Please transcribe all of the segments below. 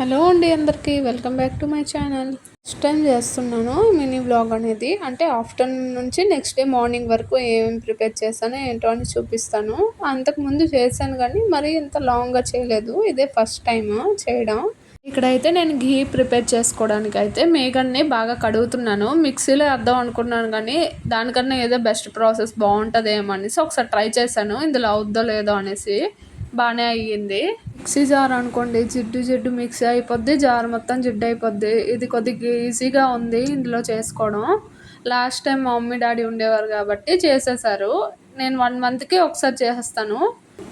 Hello అండి, అందరికీ welcome back to my channel. First time చేస్తున్నాను మినీ వ్లాగ్ అనేది. అంటే ఆఫ్టర్నూన్ నుంచి నెక్స్ట్ డే మార్నింగ్ వరకు ఏమేమి ప్రిపేర్ చేశానో ఏంటో అని చూపిస్తాను. అంతకుముందు చేశాను కానీ మరీ ఇంత లాంగ్గా చేయలేదు. ఇదే ఫస్ట్ టైం చేయడం. ఇక్కడైతే నేను ఘీ ప్రిపేర్ చేసుకోవడానికి అయితే మేగన్ని బాగా కడుగుతున్నాను. మిక్సీలో వేద్దాం అనుకున్నాను కానీ దానికన్నా ఏదో బెస్ట్ ప్రాసెస్ బాగుంటుందేమో అనేసి ఒకసారి ట్రై చేశాను. ఇందులో అవుద్దో లేదో అనేసి బాగానే అయ్యింది. మిక్సీ జార్ అనుకోండి, జిడ్డు మిక్సీ అయిపోద్ది, జార్ మొత్తం జిడ్డు అయిపోద్ది. ఇది కొద్దిగా ఈజీగా ఉంది ఇందులో చేసుకోవడం. లాస్ట్ టైం మా మమ్మీ డాడీ ఉండేవారు కాబట్టి చేసేసారు. నేను 1 మంత్కి ఒకసారి చేసేస్తాను.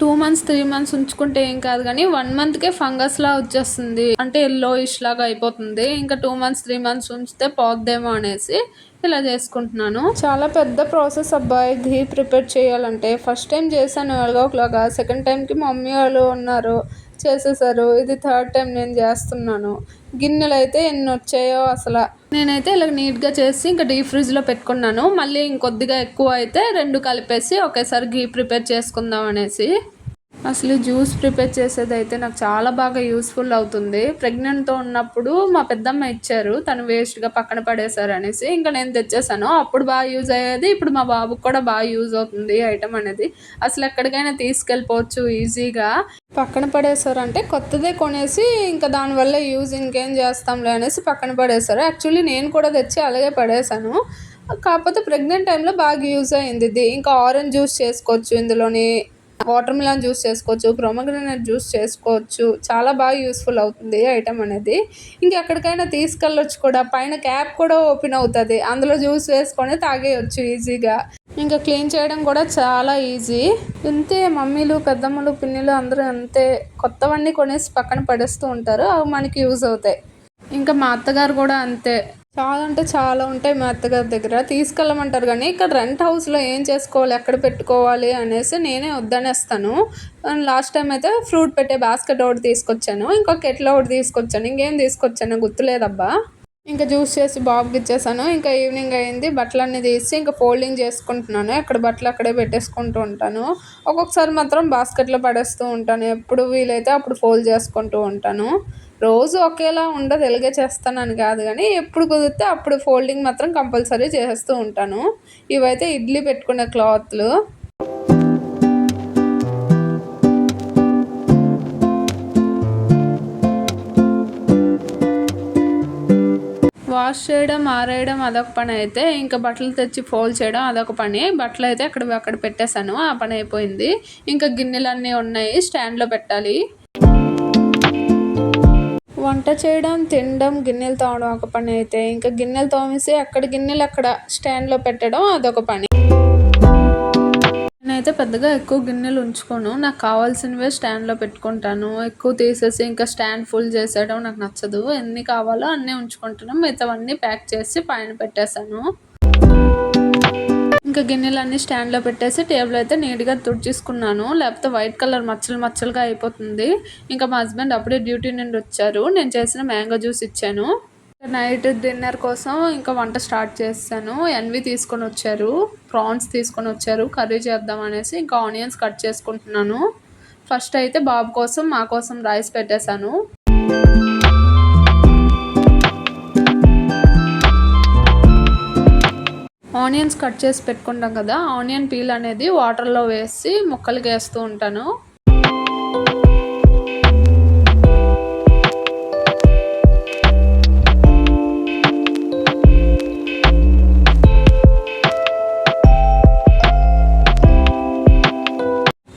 2 మంత్స్ 3 మంత్స్ ఉంచుకుంటే ఏం కాదు కానీ 1 మంత్కే ఫంగస్లా వచ్చేస్తుంది. అంటే ఎల్లోయిష్ లాగా అయిపోతుంది. ఇంకా 2 మంత్స్ 3 మంత్స్ ఉంచితే పోద్దేమో అనేసి ఇలా చేసుకుంటున్నాను. చాలా పెద్ద ప్రాసెస్ అబ్బాయి ఘీ ప్రిపేర్ చేయాలంటే. ఫస్ట్ టైం చేశాను ఎలాగోలాగా. సెకండ్ టైంకి మా మమ్మీ వాళ్ళు ఉన్నారు, చేసేసారు. ఇది థర్డ్ టైం నేను చేస్తున్నాను. గిన్నెలు అయితే ఎన్ని వచ్చాయో అసలు. నేనైతే ఇలా నీట్గా చేసి ఇంకా డీప్ ఫ్రిడ్జ్లో పెట్టుకున్నాను. మళ్ళీ ఇంకొద్దిగా ఎక్కువ అయితే 2 కలిపేసి ఒకేసారి ఘీ ప్రిపేర్ చేసుకుందాం అనేసి. అసలు జ్యూస్ ప్రిపేర్ చేసేది అయితే నాకు చాలా బాగా యూస్ఫుల్ అవుతుంది. ప్రెగ్నెంట్తో ఉన్నప్పుడు మా పెద్దమ్మ ఇచ్చారు, తను వేస్ట్గా పక్కన పడేశారు అనేసి ఇంకా నేను తెచ్చేసాను. అప్పుడు బాగా యూజ్ అయ్యేది, ఇప్పుడు మా బాబుకి కూడా బాగా యూజ్ అవుతుంది ఐటమ్ అనేది. అసలు ఎక్కడికైనా తీసుకెళ్ళిపోవచ్చు ఈజీగా. పక్కన పడేశారు అంటే కొత్తదే కొనేసి ఇంకా దానివల్ల యూజ్ ఇంకేం చేస్తాంలే అనేసి పక్కన పడేశారు. యాక్చువల్లీ నేను కూడా తెచ్చి అలాగే పడేశాను. కాకపోతే ప్రెగ్నెంట్ టైంలో బాగా యూజ్ అయింది ఇది. ఇంకా ఆరెంజ్ జ్యూస్ చేసుకోవచ్చు, ఇందులోని వాటర్ మిలన్ జ్యూస్ చేసుకోవచ్చు, ప్రొమోగ్రానేట్ జ్యూస్ చేసుకోవచ్చు. చాలా బాగా యూస్ఫుల్ అవుతుంది ఐటమ్ అనేది. ఇంకెక్కడికైనా తీసుకెళ్ళొచ్చు కూడా. పైన క్యాప్ కూడా ఓపెన్ అవుతుంది, అందులో జ్యూస్ వేసుకొని తాగేయచ్చు ఈజీగా. ఇంకా క్లీన్ చేయడం కూడా చాలా ఈజీ. ఇంతే మమ్మీలు, పెద్దమ్మలు, పిన్నిలు అందరూ అంతే. కొత్తవన్నీ కొనేసి పక్కన పడేస్తూ ఉంటారు, అవి మనకి యూజ్ అవుతాయి. ఇంకా మా అత్తగారు కూడా అంతే. చాలా అంటే చాలా ఉంటాయి మా అత్తగారి దగ్గర. తీసుకెళ్ళమంటారు కానీ ఇక్కడ రెంట్ హౌస్లో ఏం చేసుకోవాలి, ఎక్కడ పెట్టుకోవాలి అనేసి నేనే వద్దనేస్తాను. లాస్ట్ టైం అయితే ఫ్రూట్ పెట్టే బాస్కెట్ ఒకటి తీసుకొచ్చాను, ఇంకో కెట్లో ఒకటి తీసుకొచ్చాను, ఇంకేం తీసుకొచ్చాను గుర్తులేదబ్బా. ఇంకా జ్యూస్ చేసి బాబుకి ఇచ్చేసాను. ఇంకా ఈవినింగ్ అయింది, బట్టలన్నీ తీసి ఇంకా ఫోల్డింగ్ చేసుకుంటున్నాను. ఎక్కడ బట్టలు అక్కడే పెట్టేసుకుంటూ ఉంటాను. ఒక్కొక్కసారి మాత్రం బాస్కెట్లో పడేస్తూ ఉంటాను. ఎప్పుడు వీలైతే అప్పుడు ఫోల్డ్ చేసుకుంటూ ఉంటాను. రోజు ఒకేలా ఉండదు, ఎలాగే చేస్తానని కాదు కానీ ఎప్పుడు కుదిరితే అప్పుడు ఫోల్డింగ్ మాత్రం కంపల్సరీ చేసేస్తూ ఉంటాను. ఇవైతే ఇడ్లీ పెట్టుకునే క్లాత్లు. వాష్ చేయడం, ఆరేయడం అదొక పని అయితే, ఇంకా బట్టలు తెచ్చి ఫోల్డ్ చేయడం అదొక పని. బట్టలు అయితే అక్కడ పెట్టేశాను, ఆ పని అయిపోయింది. ఇంకా గిన్నెలన్నీ ఉన్నాయి, స్టాండ్లో పెట్టాలి. వంట చేయడం, తినడం, గిన్నెలు తోమడం ఒక పని అయితే, ఇంకా గిన్నెలు తోమేసి అక్కడ గిన్నెలు అక్కడ స్టాండ్లో పెట్టడం అదొక పని. నేనైతే పెద్దగా ఎక్కువ గిన్నెలు ఉంచుకోను. నాకు కావాల్సినవే స్టాండ్లో పెట్టుకుంటాను. ఎక్కువ తీసేసి ఇంకా స్టాండ్ ఫుల్ చేసేయడం నాకు నచ్చదు. ఎన్ని కావాలో అన్నీ ఉంచుకుంటాను. మిగతావన్నీ ప్యాక్ చేసి పైన పెట్టేశాను. ఇంకా గిన్నెలన్నీ స్టాండ్లో పెట్టేసి టేబుల్ అయితే నీట్గా తుడిచేసుకున్నాను, లేకపోతే వైట్ కలర్ మచ్చలుగా అయిపోతుంది. ఇంకా మా హస్బెండ్ అప్పుడే డ్యూటీ నుండి వచ్చారు. నేను చేసిన మ్యాంగో జ్యూస్ ఇచ్చాను. నైట్ డిన్నర్ కోసం ఇంకా వంట స్టార్ట్ చేశాను. ఎన్వి తీసుకొని వచ్చారు, ప్రాన్స్ తీసుకొని వచ్చారు, కర్రీ చేద్దాం అనేసి ఇంకా ఆనియన్స్ కట్ చేసుకుంటున్నాను. ఫస్ట్ అయితే బాబు కోసం, మా కోసం రైస్ పెట్టేశాను. ఆనియన్స్ కట్ చేసి పెట్టుకుంటాం కదా, ఆనియన్ పీల్ అనేది వాటర్లో వేసి ముక్కలకి వేస్తూ ఉంటాను.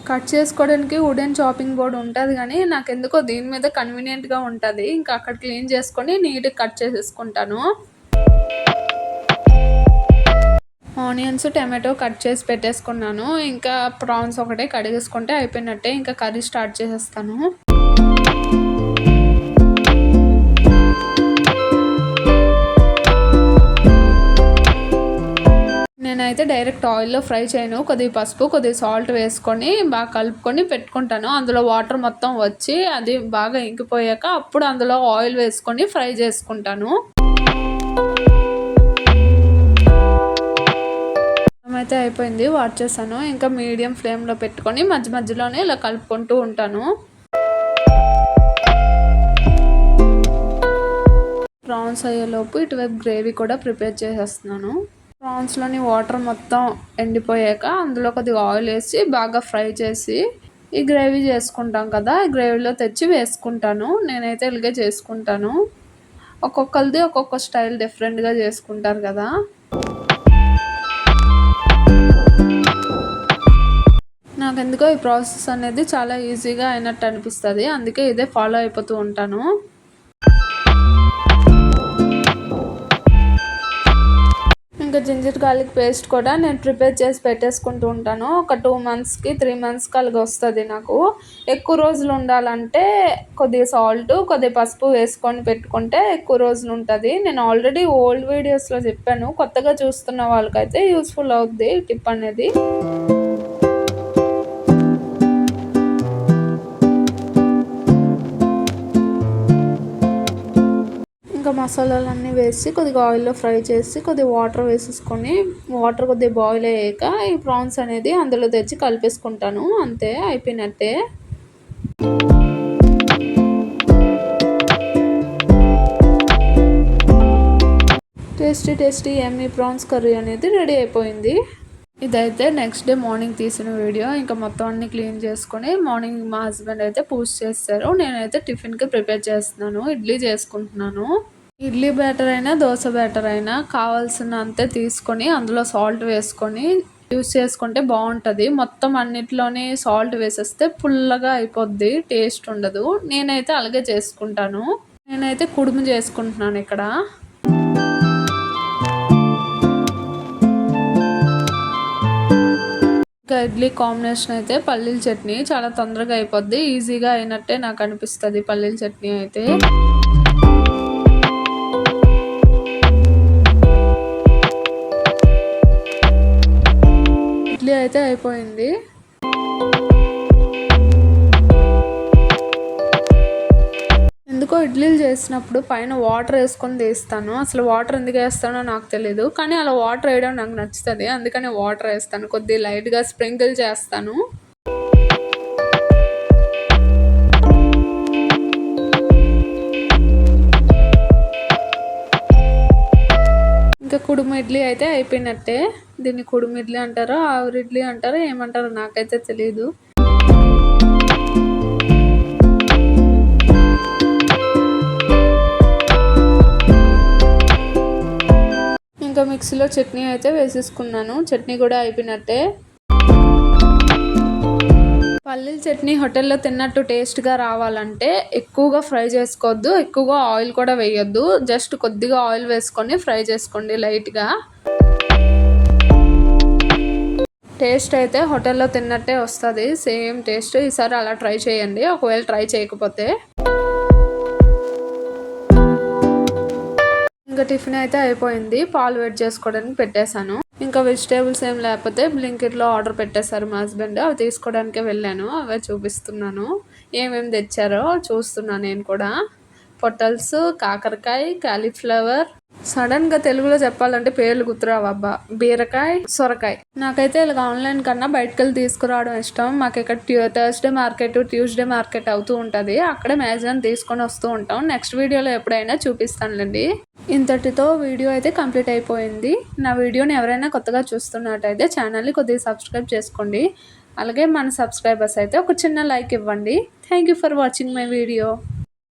కట్ చేసుకోవడానికి వుడెన్ చాపింగ్ బోర్డ్ ఉంటుంది కానీ నాకు ఎందుకో దీని మీద కన్వీనియంట్గా ఉంటుంది. ఇంకా అక్కడ క్లీన్ చేసుకొని నీట్గా కట్ చేసేసుకుంటాను. ఆనియన్స్, టమాటో కట్ చేసి పెట్టేసుకున్నాను. ఇంకా ప్రాన్స్ ఒకటే కడిగేసుకుంటే అయిపోయినట్టే. ఇంకా కర్రీ స్టార్ట్ చేసేస్తాను. నేనైతే డైరెక్ట్ ఆయిల్లో ఫ్రై చేయను. కొద్దిగా పసుపు, కొద్దిగా సాల్ట్ వేసుకొని బాగా కలుపుకొని పెట్టుకుంటాను. అందులో వాటర్ మొత్తం వచ్చి అది బాగా ఇంకిపోయాక అప్పుడు అందులో ఆయిల్ వేసుకొని ఫ్రై చేసుకుంటాను. అయితే అయిపోయింది, వాచ్ చేశాను. ఇంకా మీడియం ఫ్లేమ్లో పెట్టుకొని మధ్యలోనే ఇలా కలుపుకుంటూ ఉంటాను. ప్రాన్స్ అయ్యేలోపు ఇటువైపు గ్రేవీ కూడా ప్రిపేర్ చేసేస్తున్నాను. ప్రాన్స్లోని వాటర్ మొత్తం ఎండిపోయాక అందులో కొద్దిగా ఆయిల్ వేసి బాగా ఫ్రై చేసి ఈ గ్రేవీ చేసుకుంటాం కదా, ఈ గ్రేవీలో తెచ్చి వేసుకుంటాను. నేనైతే ఇలాగే చేసుకుంటాను. ఒక్కొక్కరిది ఒక్కొక్క స్టైల్ డిఫరెంట్గా చేసుకుంటారు కదా. నాకెందుకో ఈ ప్రాసెస్ అనేది చాలా ఈజీగా అయినట్టు అనిపిస్తుంది, అందుకే ఇదే ఫాలో అయిపోతూ ఉంటాను. ఇంకా జింజర్ గార్లిక్ పేస్ట్ కూడా నేను ప్రిపేర్ చేసి పెట్టేసుకుంటూ ఉంటాను. ఒక 2 మంత్స్కి 3 మంత్స్కి అలాగ వస్తుంది నాకు. ఎక్కువ రోజులు ఉండాలంటే కొద్దిగా సాల్ట్ కొద్దిగా పసుపు వేసుకొని పెట్టుకుంటే ఎక్కువ రోజులు ఉంటుంది. నేను ఆల్రెడీ ఓల్డ్ వీడియోస్లో చెప్పాను, కొత్తగా చూస్తున్న వాళ్ళకైతే యూస్ఫుల్ అవుద్ది టిప్ అనేది. ఇంకా మసాలాలన్నీ వేసి కొద్దిగా ఆయిల్లో ఫ్రై చేసి కొద్దిగా వాటర్ వేసేసుకొని వాటర్ కొద్దిగా బాయిల్ అయ్యాక ఈ ప్రాన్స్ అనేది అందులో తెచ్చి కలిపేసుకుంటాను. అంతే, అయిపోయినట్టే. టేస్టీ యమ్మీ ప్రాన్స్ కర్రీ అనేది రెడీ అయిపోయింది. ఇదైతే నెక్స్ట్ డే మార్నింగ్ తీసిన వీడియో. ఇంకా మొత్తం అన్ని క్లీన్ చేసుకొని మార్నింగ్ మా హస్బెండ్ అయితే పూజ చేస్తారు. నేనైతే టిఫిన్కి ప్రిపేర్ చేస్తున్నాను, ఇడ్లీ చేసుకుంటున్నాను. ఇడ్లీ బ్యాటర్ అయినా దోశ బ్యాటర్ అయినా కావాల్సినంతే తీసుకొని అందులో సాల్ట్ వేసుకొని యూస్ చేసుకుంటే బాగుంటుంది. మొత్తం అన్నిట్లోనే సాల్ట్ వేసేస్తే పుల్లగా అయిపోద్ది, టేస్ట్ ఉండదు. నేనైతే అలాగే చేసుకుంటాను. నేనైతే కుడుము చేసుకుంటున్నాను ఇక్కడ. ఇంకా ఇడ్లీ కాంబినేషన్ అయితే పల్లీల చట్నీ. చాలా తొందరగా అయిపోద్ది, ఈజీగా అయినట్టే నాకు అనిపిస్తుంది పల్లీల చట్నీ అయితే. ఇడ్లీ అయితే అయిపోయింది. ఎందుకో ఇడ్లీలు చేసినప్పుడు పైన వాటర్ వేసుకొని తీస్తాను. అసలు వాటర్ ఎందుకు వేస్తానో నాకు తెలీదు, కానీ అలా వాటర్ వేయడం నాకు నచ్చుతుంది, అందుకని వాటర్ వేస్తాను. కొద్దిగా లైట్గా స్ప్రింకిల్ చేస్తాను. ఇంకా కుడుము ఇడ్లీ అయితే అయిపోయినట్టే. దీన్ని కుడుము ఇడ్లీ అంటారో ఆవిరి ఇడ్లీ అంటారో ఏమంటారో నాకైతే తెలీదు. ఇంకా మిక్సీలో చట్నీ అయితే వేసేసుకున్నాను. చట్నీ కూడా అయిపోయినట్టే. పల్లీల చట్నీ హోటల్లో తిన్నట్టు టేస్ట్గా రావాలంటే ఎక్కువగా ఫ్రై చేసుకోవద్దు, ఎక్కువగా ఆయిల్ కూడా వేయొద్దు. జస్ట్ కొద్దిగా ఆయిల్ వేసుకొని ఫ్రై చేసుకోండి లైట్గా. టేస్ట్ అయితే హోటల్లో తిన్నట్టే వస్తుంది, సేమ్ టేస్ట్. ఈసారి అలా ట్రై చేయండి ఒకవేళ ట్రై చేయకపోతే. ఇంకా టిఫిన్ అయితే అయిపోయింది, పాలు వేడి చేసుకోవడానికి పెట్టేశాను. ఇంకా వెజిటేబుల్స్ ఏం లేకపోతే బ్లింకిట్లో ఆర్డర్ పెట్టేశారు మా హస్బెండ్. అవి తీసుకోవడానికే వెళ్ళాను, అవే చూపిస్తున్నాను. ఏమేమి తెచ్చారో చూస్తున్నాను నేను కూడా. పొటల్స్, కాకరకాయ, కాలీఫ్లవర్, సడన్గా తెలుగులో చెప్పాలంటే పేర్లు గుర్తురావు అబ్బా. బీరకాయ, సొరకాయ. నాకైతే ఇలాగ ఆన్లైన్ కన్నా బయటకు వెళ్ళి తీసుకురావడం ఇష్టం. మాకు ఇక్కడ థర్స్డే మార్కెట్, ట్యూస్డే మార్కెట్ అవుతూ ఉంటుంది, అక్కడే మ్యాక్సిమం తీసుకొని వస్తూ ఉంటాం. నెక్స్ట్ వీడియోలో ఎప్పుడైనా చూపిస్తానులేండి. ఇంతటితో వీడియో అయితే కంప్లీట్ అయిపోయింది. నా వీడియోని ఎవరైనా కొత్తగా చూస్తున్నట్టయితే ఛానల్ని కొద్దిగా సబ్స్క్రైబ్ చేసుకోండి. అలాగే మన సబ్స్క్రైబర్స్ అయితే ఒక చిన్న లైక్ ఇవ్వండి. Thank you for watching my video.